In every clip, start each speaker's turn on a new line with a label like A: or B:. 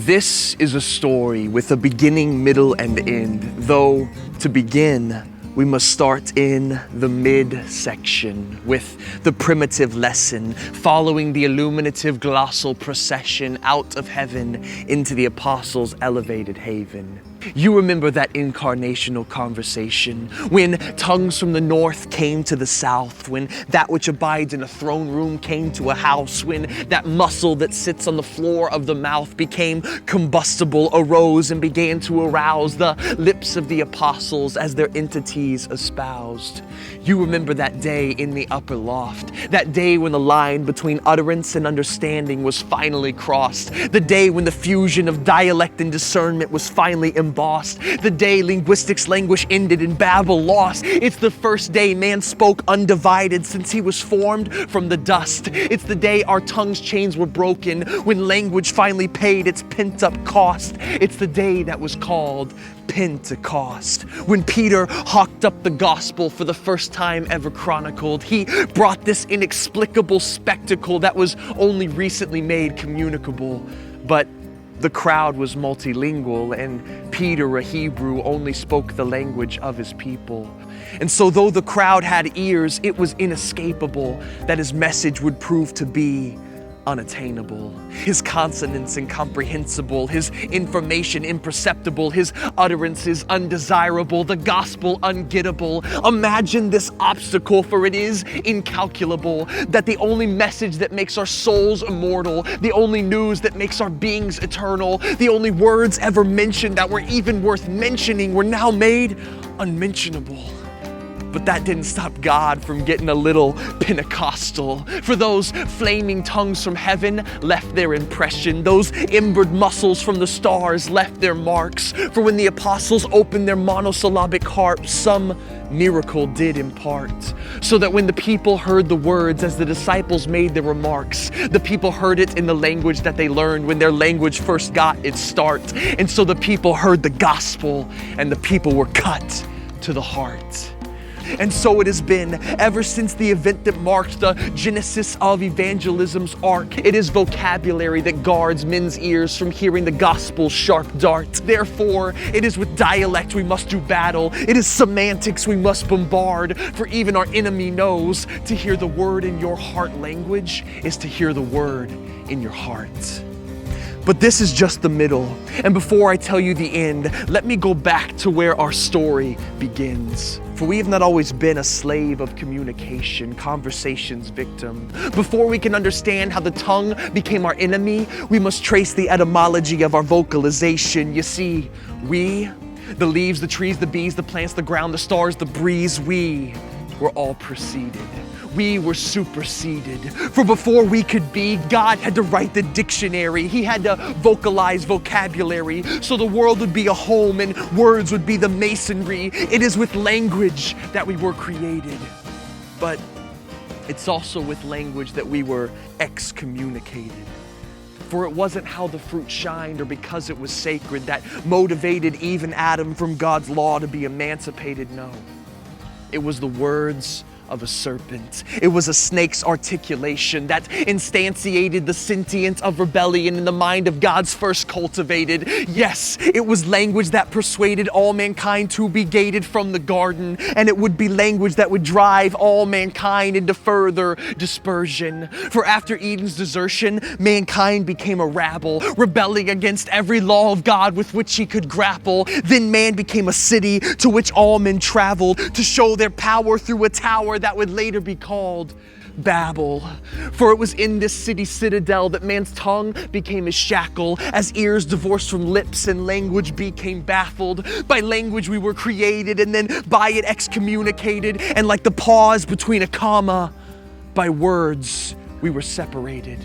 A: This is a story with a beginning, middle, and end, though to begin, we must start in the midsection with the primitive lesson, following the illuminative glossal procession out of heaven into the apostles' elevated haven. You remember that incarnational conversation when tongues from the north came to the south, when that which abides in a throne room came to a house, when that muscle that sits on the floor of the mouth became combustible, arose and began to arouse the lips of the apostles as their entities espoused. You remember that day in the upper loft, that day when the line between utterance and understanding was finally crossed, the day when the fusion of dialect and discernment was finally embossed, the day linguistics language ended and Babel lost. It's the first day man spoke undivided since he was formed from the dust. It's the day our tongue's chains were broken, when language finally paid its pent-up cost. It's the day that was called Pentecost, when Peter hawked up the gospel for the first time ever chronicled. He brought this inexplicable spectacle that was only recently made communicable. But the crowd was multilingual, and Peter, a Hebrew, only spoke the language of his people. And so though the crowd had ears, it was inescapable that his message would prove to be unattainable. His consonants incomprehensible, his information imperceptible, his utterances undesirable, the gospel ungettable. Imagine this obstacle, for it is incalculable, that the only message that makes our souls immortal, the only news that makes our beings eternal, the only words ever mentioned that were even worth mentioning were now made unmentionable. But that didn't stop God from getting a little Pentecostal. For those flaming tongues from heaven left their impression. Those embered muscles from the stars left their marks. For when the apostles opened their monosyllabic harps, some miracle did impart. So that when the people heard the words as the disciples made their remarks, the people heard it in the language that they learned when their language first got its start. And so the people heard the gospel, and the people were cut to the heart. And so it has been ever since the event that marked the genesis of evangelism's arc. It is vocabulary that guards men's ears from hearing the gospel's sharp dart. Therefore, it is with dialect we must do battle. It is semantics we must bombard. For even our enemy knows to hear the word in your heart language is to hear the word in your heart. But this is just the middle. And before I tell you the end, let me go back to where our story begins. For we have not always been a slave of communication, conversation's victim. Before we can understand how the tongue became our enemy, we must trace the etymology of our vocalization. You see, we, the leaves, the trees, the bees, the plants, the ground, the stars, the breeze, we were all preceded. We were superseded. For before we could be, God had to write the dictionary. He had to vocalize vocabulary so the world would be a home and words would be the masonry. It is with language that we were created. But it's also with language that we were excommunicated. For it wasn't how the fruit shined or because it was sacred that motivated Eve and Adam from God's law to be emancipated. No, it was the words of a serpent. It was a snake's articulation that instantiated the sentience of rebellion in the mind of God's first cultivated. Yes, it was language that persuaded all mankind to be gated from the garden, and it would be language that would drive all mankind into further dispersion. For after Eden's desertion, mankind became a rabble, rebelling against every law of God with which he could grapple. Then man became a city to which all men traveled to show their power through a tower that would later be called Babel. For it was in this city citadel that man's tongue became his shackle, as ears divorced from lips and language became baffled. By language we were created, and then by it excommunicated, and like the pause between a comma, by words we were separated.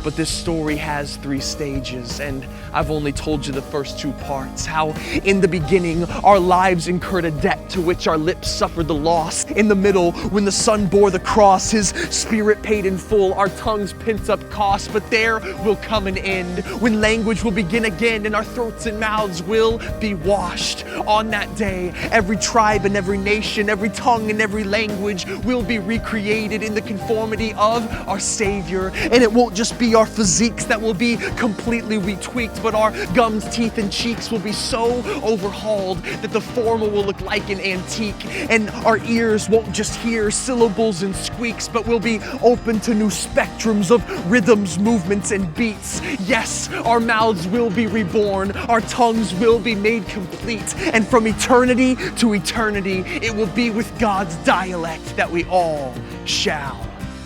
A: But this story has 3 stages, and I've only told you the first 2 parts. How in the beginning, our lives incurred a debt to which our lips suffered the loss. In the middle, when the Son bore the cross, his spirit paid in full our tongue's pent-up cost. But there will come an end, when language will begin again and our throats and mouths will be washed. On that day, every tribe and every nation, every tongue and every language will be recreated in the conformity of our Savior. And it won't just be be our physiques that will be completely retweaked, but our gums, teeth, and cheeks will be so overhauled that the former will look like an antique, and our ears won't just hear syllables and squeaks, but will be open to new spectrums of rhythms, movements, and beats. Yes, our mouths will be reborn, our tongues will be made complete, and from eternity to eternity, it will be with God's dialect that we all shall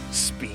A: speak.